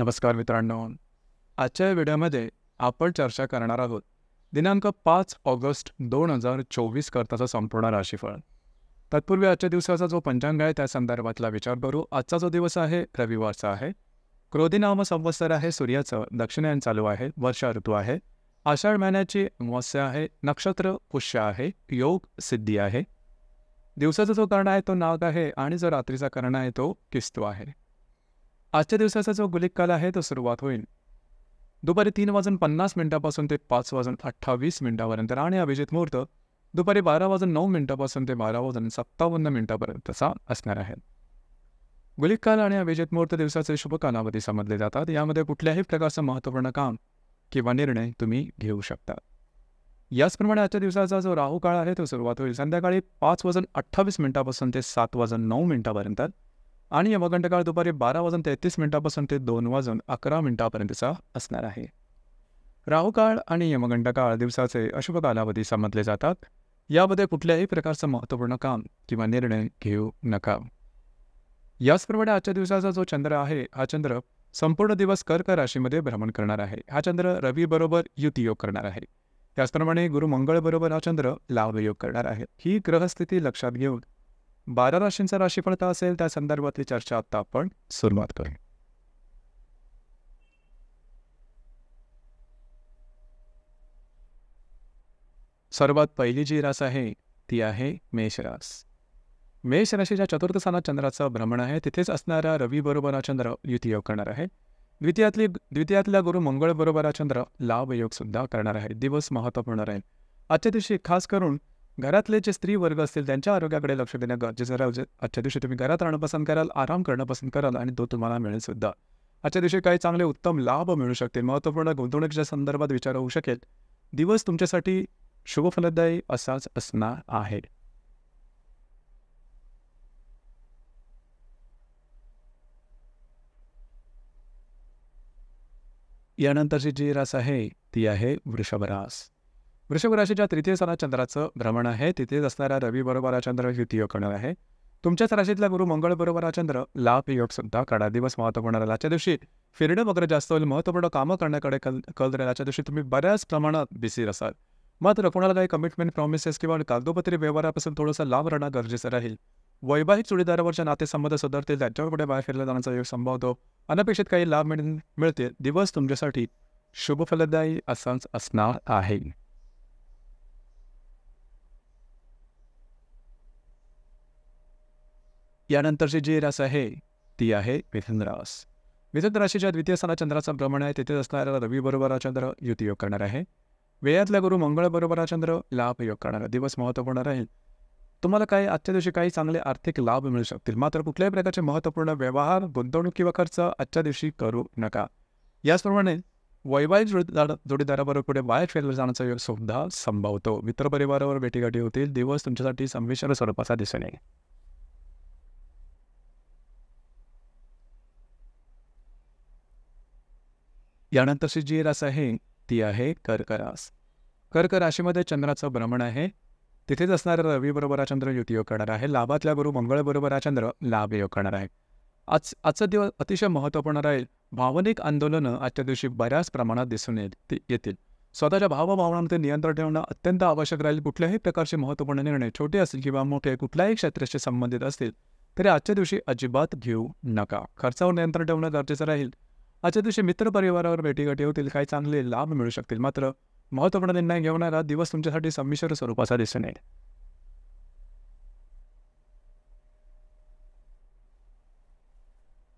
नमस्कार मित्रांनो. आजच्या व्हिडिओमध्ये आपण चर्चा करणार आहोत दिनांक 5 ऑगस्ट 2024 करताचा संपूर्ण राशीफळ. तत्पूर्वी आजच्या दिवसाचा जो पंचांग आहे त्या संदर्भातला विचार करू. आजचा जो दिवस आहे रविवारचा आहे. क्रोधी नाम संवत्सर आहे. सूर्याचं दक्षिणायन चालू आहे. वर्षा ऋतू आहे. आषाढ महिन्याची अमावस्या आहे. नक्षत्र पुष्य आहे. योग सिद्धी आहे. दिवसाचा जो कर्ण आहे तो नाग आहे आणि जो रात्रीचा कर्ण आहे तो किस्तू आहे. आजच्या दिवसाचा जो गुलिक काल आहे तो सुरुवात होईल दुपारी 3:50 ते 5:28 आणि अभिजित मुहूर्त दुपारी 12:09 ते 12:57 असणार आहे. गुलिक काल आणि अभिजित मुहूर्त दिवसाचे शुभ कालावधी समजले जातात. यामध्ये कुठल्याही प्रकारचं महत्त्वपूर्ण काम किंवा निर्णय तुम्ही घेऊ शकता. याचप्रमाणे आजच्या दिवसाचा जो राहू काळ आहे तो सुरुवात होईल संध्याकाळी 5:28 ते 7:09 आणि यमगंड काळ दुपारी 12:33 ते 2:11 असणार आहे. राहू काळ आणि यमगंड काळ दिवसाचे अशुभ कालावधी समजले जातात. यामध्ये कुठल्याही प्रकारचं महत्त्वपूर्ण काम किंवा निर्णय घेऊ नका. याचप्रमाणे आजच्या दिवसाचा जो चंद्र आहे हा चंद्र संपूर्ण दिवस कर्क राशीमध्ये भ्रमण करणार आहे. हा चंद्र रवी बरोबर युती योग करणार आहे. त्याचप्रमाणे गुरु मंगळ बरोबर हा चंद्र लाभ योग करणार आहे. ही ग्रहस्थिती लक्षात घेऊन 12 राशींचा राशीफळ काय असेल त्या संदर्भातली चर्चा आता आपण सुरुवात करू. सर्वात पहिली जी रास आहे ती आहे मेष रास. मेष राशीच्या चतुर्थ स्थानात चंद्राचं भ्रमण आहे. तिथेच असणारा रवी बरोबर हा चंद्र युती योग करणार आहे. द्वितीयातल्या गुरु मंगळ बरोबर हा चंद्र लाभ योग सुद्धा करणार आहे. दिवस महत्त्वपूर्ण राहील. आजच्या दिवशी खास करून घरातले जे स्त्री वर्ग असतील त्यांच्या आरोग्याकडे लक्ष देणं गरजेचं राहील. आजच्या दिवशी तुम्ही घरात राहणं पसंत कराल, आराम करणं पसंत कराल आणि तो तुम्हाला मिळेल सुद्धा. आजच्या दिवशी काही चांगले उत्तम लाभ मिळू शकतील. महत्त्वपूर्ण गुंतवणुकीच्या संदर्भात विचार होऊ शकेल. दिवस तुमच्यासाठी शुभ फलदायी असाच असणार आहे. यानंतरची जी रास आहे ती आहे वृषभ रास. वृषभ राशीच्या तृतीय स्थानात चंद्राचं भ्रमण आहे. तिथेच असणारा रवी बरोबर हा चंद्र युती योग करणार आहे. तुमच्याच राशीतला गुरु मंगळ बरोबर हा चंद्र लाभ योग सुद्धा करणार. दिवस महत्त्वपूर्ण राहील. आजच्या दिवशी फिरणं वगैरे जास्त होईल. महत्त्वपूर्ण कामं करण्याकडे कल राहील. आजच्या दिवशी तुम्ही बऱ्याच प्रमाणात बिझी असाल. मात्र कोणाला काही कमिटमेंट प्रॉमिसेस किंवा कागदोपत्री व्यवहारापासून थोडंसं लाभ राहणं गरजेचं राहील. वैवाहिक जोडीदारावरच्या नातेसंबंध सुधारतील. त्यांच्यावर पुढे बाहेर फिरला जाण्याचा योग संभवतो. अनपेक्षित काही लाभ मिळतील. दिवस तुमच्यासाठी शुभ फलदायी असाच असणार आहे. यानंतरची जी रास आहे ती आहे मिथुन रास. मिथुन राशीच्या द्वितीय स्थानात चंद्राचं भ्रमण आहे. तिथे असणारा रवी बरोबर हा चंद्र युती योग करणार आहे. व्ययातल्या गुरु मंगळ बरोबर हा चंद्र लाभ योग करणार. दिवस महत्त्वपूर्ण राहील. तुम्हाला आजच्या दिवशी काही चांगले आर्थिक लाभ मिळू शकतील. मात्र कुठल्याही प्रकारचे महत्त्वपूर्ण व्यवहार, गुंतवणूक किंवा खर्च आजच्या दिवशी करू नका. याचप्रमाणे वैवाहिक जोडीदाराबरोबर पुढे बाहेर फिरला जाण्याचा योग सुद्धा संभवतो. मित्रपरिवारावर भेटीगाठी होतील. दिवस तुमच्यासाठी संमिश्र स्वरूपाचा दिसून येईल. यानंतरची जी रास आहे ती आहे कर्क रास. कर्क राशीमध्ये चंद्राचं भ्रमण आहे. तिथेच असणारा रवी बरोबर हा चंद्र युती योग करणार आहे. लाभातल्या गुरु मंगळ बरोबर हा चंद्र लाभ योग करणार आहे. आजचा दिवस अतिशय महत्त्वपूर्ण राहील. भावनिक आंदोलनं आजच्या दिवशी बऱ्याच प्रमाणात दिसून येतील. स्वतःच्या भावभावनांमध्ये नियंत्रण ठेवणं अत्यंत आवश्यक राहील. कुठल्याही प्रकारचे महत्त्वपूर्ण निर्णय छोटे असतील किंवा मोठे कुठल्याही क्षेत्राशी संबंधित असतील तरी आजच्या दिवशी अजिबात घेऊ नका. खर्चावर नियंत्रण ठेवणं गरजेचं राहील. आजच्या दिवशी मित्रपरिवारावर भेटीगाठी होतील. काही चांगले लाभ मिळू शकतील. मात्र महत्त्वपूर्ण निर्णय घेणारा दिवस तुमच्यासाठी संमिश्र स्वरूपाचा दिसून येईल.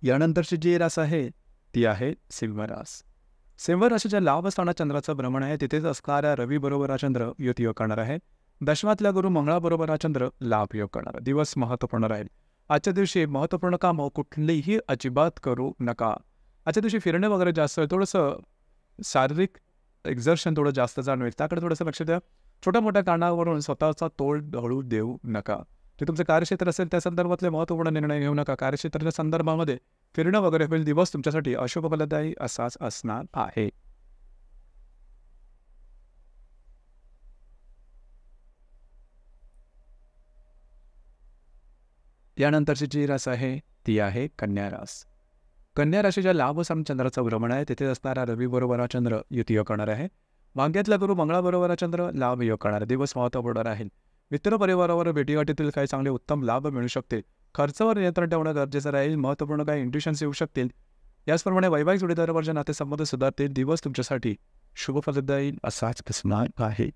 यानंतरची जी रास आहे ती आहे सिंह रास. सिंह राशीच्या लाभ स्थानात चंद्राचं भ्रमण आहे. तिथेच असणाऱ्या रवी बरोबर हा चंद्र युती योग करणार आहे. दशमातल्या गुरु मंगळाबरोबर हा चंद्र लाभ योग करणार. दिवस महत्त्वपूर्ण राहील. आजच्या दिवशी महत्त्वपूर्ण कामं कुठलीही अजिबात करू नका. आजच्या दिवशी फिरणे वगैरे जास्त थोडंसं शारीरिक एक्झर्शन थोडं जास्त जाणवेल. त्याकडे थोडंसं लक्ष द्या. छोट्या मोठ्या कारणावरून स्वतःचा तोल ढळू देऊ नका. जे तुमचं कार्यक्षेत्र असेल त्या संदर्भातले महत्त्वपूर्ण निर्णय घेऊ नका. कार्यक्षेत्राच्या संदर्भामध्ये फिरणं वगैरे होईल. दिवस तुमच्यासाठी अशुभ फलदायी असाच असणार आहे. यानंतरची जी रास आहे ती आहे कन्या रास. कन्या राशीच्या लाभ चंद्राचं भ्रमण आहे, तिथे असणारा रवी बरोबर हा चंद्र युतीयोग करणार आहे. भाग्यातला गुरु मंगळाबरोबर हा चंद्र लाभ योग करणार आहे. दिवस महत्त्वपूर्ण राहील. मित्र परिवारावर भेटीगाठीतील काही चांगले उत्तम लाभ मिळू शकतील. खर्चावर नियंत्रण ठेवणं गरजेचं राहील. महत्त्वपूर्ण काही इंट्युशन्स येऊ शकतील. याचप्रमाणे वैवाहिक जोडीदारावरचे नातेसंबंध सुधारतील. दिवस तुमच्यासाठी शुभ फलदायी असाच असणार आहे.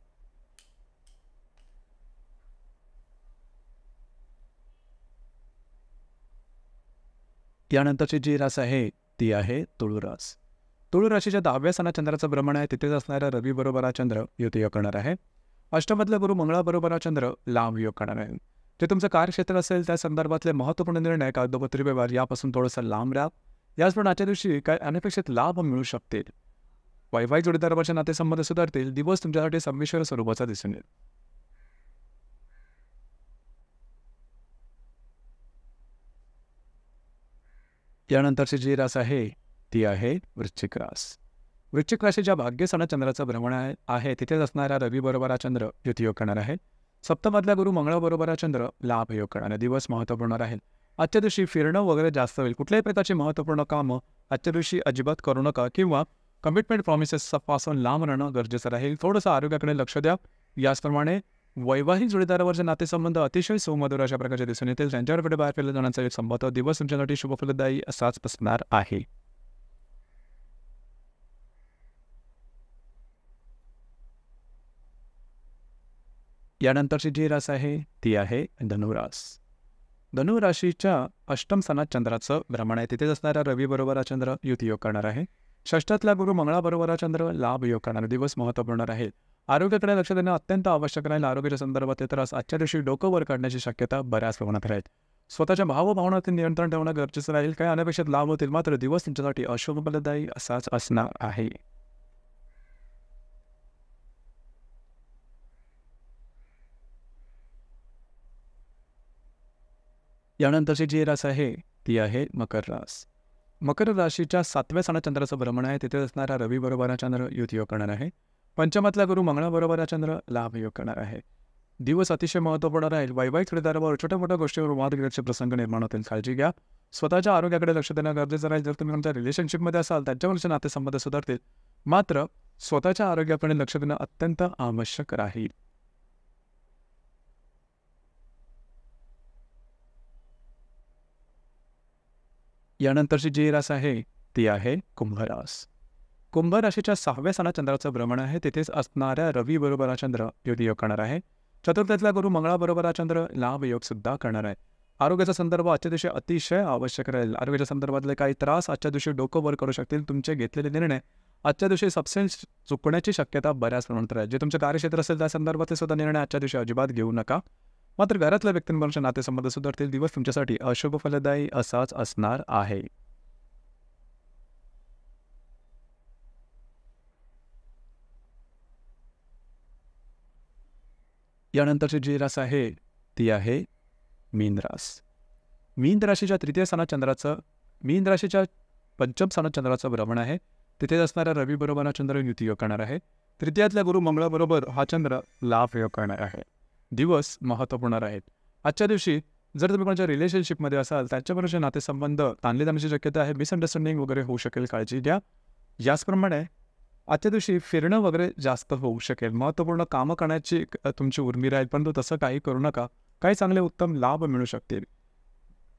यानंतरची जी रास आहे ती आहे तुळुरास. तुळू राशीच्या 10व्या स्थानात चंद्राचं भ्रमण आहे, तिथेच असणाऱ्या रवी बरोबर हा चंद्र युतीयोग करणार आहे. अष्टमतल्या गुरु मंगळाबरोबर हा चंद्र लाभ योग करणार आहे. जे तुमचं कार्यक्षेत्र असेल त्या संदर्भातले महत्त्वपूर्ण निर्णय, कागदोपत्री व्यवहार यापासून थोडंसं लांब राहा. याचप्रमाणे आजच्या दिवशी काही अनपेक्षित लाभ मिळू शकतील. वैवाहिक जोडीदारावरचे नातेसंबंध सुधारतील. दिवस तुमच्यासाठी संमिश्र स्वरूपाचा दिसून येईल. यानंतरची जी रास आहे ती आहे वृश्चिक रास. वृश्चिक राशीच्या भाग्यस्थानात चंद्राचं भ्रमण आहे, तिथेच असणाऱ्या रवी बरोबर हा चंद्र युतीयोग करणार आहे. सप्तमातल्या गुरु मंगळाबरोबर हा चंद्र लाभ योग करणार आहे. दिवस महत्त्वपूर्ण राहील. आजच्या दिवशी फिरणं वगैरे जास्त होईल. कुठल्याही प्रकारची महत्त्वपूर्ण कामं आजच्या दिवशी अजिबात करू नका किंवा कमिटमेंट प्रॉमिसेसपासून लांब राहणं गरजेचं राहील. थोडंसं आरोग्याकडे लक्ष द्या. याचप्रमाणे वैवाहिक जोडीदारावरचे नातेसंबंध अतिशय सुमधुर अशा प्रकारचे दिसून येतील. त्यांच्याकडे बाहेर फिरला जाण्याचा एक संबंध दिवस तुमच्यासाठी शुभफलदायी असाच असणार आहे. यानंतरची जी रास आहे ती आहे धनुरास. धनुराशीच्या अष्टम स्थानात चंद्राचं भ्रमण आहे, तिथेच असणाऱ्या रवी बरोबर हा चंद्र युतीयोग करणार आहे. षष्ठातल्या गुरु मंगळाबरोबर हा चंद्र लाभ योग करणार. दिवस महत्त्वपूर्ण राहील. आरोग्याकडे लक्ष देणं अत्यंत आवश्यक राहील. आरोग्याच्या संदर्भात त्रास आजच्या दिवशी डोकं वर काढण्याची शक्यता बऱ्याच प्रमाणात राहील. स्वतःच्या भावभावनातील नियंत्रण ठेवणं गरजेचं राहील. काही अनपेक्षित लाभ होतील, मात्र दिवस तुमच्यासाठी अशुभफलदायी असाच असणार आहे. यानंतरची जी रास आहे ती आहे मकर रास. मकर राशीच्या 7व्या स्थानात चंद्राचं भ्रमण आहे, तिथे असणारा रवी बरोबर हा चंद्र युतीयोग करणार आहे. पंचमातला गुरु मंगळाबरोबर हा चंद्र लाभ योग करणार आहे. दिवस अतिशय महत्त्वपूर्ण राहील. वैवाहिक जोडीदारावर छोट्या मोठ्या गोष्टीवर वादविवादाचे प्रसंग निर्माण होतील. काळजी घ्या. स्वतःच्या आरोग्याकडे लक्ष देणं गरजेचं राहील. जर तुम्ही तुमच्या रिलेशनशिपमध्ये असाल त्यांच्यावरचे नातेसंबंध सुधारतील, मात्र स्वतःच्या आरोग्याकडे लक्ष देणं अत्यंत आवश्यक राहील. यानंतरची जी रास आहे ती आहे कुंभरास. कुंभ राशीच्या 6व्या स्थानात चंद्राचं भ्रमण आहे, तिथेच असणाऱ्या रवी बरोबर हा चंद्र युतीयोग करणार आहे. चतुर्थातला गुरु मंगळाबरोबर हा चंद्र लाभ योग सुद्धा करणार आहे. आरोग्याचा संदर्भ आजच्या दिवशी अतिशय आवश्यक राहील. आरोग्याच्या संदर्भातले काही त्रास आजच्या दिवशी डोकं वर करू शकतील. तुमचे घेतलेले निर्णय आजच्या दिवशी सबसेन्स चुकण्याची शक्यता बऱ्याच प्रमाणात राहील. जे तुमचं कार्यक्षेत्र असेल त्या संदर्भातले सुद्धा निर्णय आजच्या दिवशी अजिबात घेऊ नका. मात्र घरातल्या व्यक्तींबरोबरचे नातेसंबंध सुधारतील. दिवस तुमच्यासाठी अशुभ फलदायी असाच असणार आहे. यानंतरची जी रास आहे ती आहे मीन रास. मीन राशीच्या तृतीय स्थानात चंद्राचं मीन राशीच्या पंचम स्थानात चंद्राचं भ्रमण आहे, तिथेच असणाऱ्या रवी बरोबर हा चंद्र युतीयोग करणार आहे. तृतीयातल्या गुरु मंगळाबरोबर हा चंद्र लाभ योग करणार आहे. दिवस महत्त्वपूर्ण राहील. आजच्या दिवशी जर तुम्ही कोणाच्या रिलेशनशिपमध्ये असाल त्यांच्याबरोबरचे नातेसंबंध ताणले जाण्याची शक्यता आहे. मिसअंडरस्टँडिंग वगैरे होऊ शकेल. काळजी घ्या. याचप्रमाणे आजच्या दिवशी फिरणं वगैरे जास्त होऊ शकेल. महत्त्वपूर्ण कामं करण्याची तुमची उर्मी राहील, परंतु तसं काही करू नका. काही चांगले उत्तम लाभ मिळू शकतील.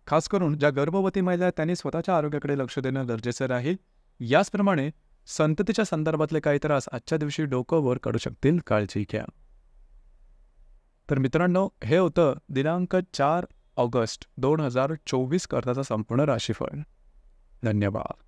खास करून ज्या गर्भवती महिला आहेत त्यांनी स्वतःच्या आरोग्याकडे लक्ष देणं गरजेचं राहील. याचप्रमाणे संततीच्या संदर्भातले काही त्रास आजच्या दिवशी डोकं वर काढू शकतील. काळजी घ्या. तर मित्रांनो, हे होतं दिनांक 4 ऑगस्ट 2024 करताचं संपूर्ण राशीफळ. धन्यवाद.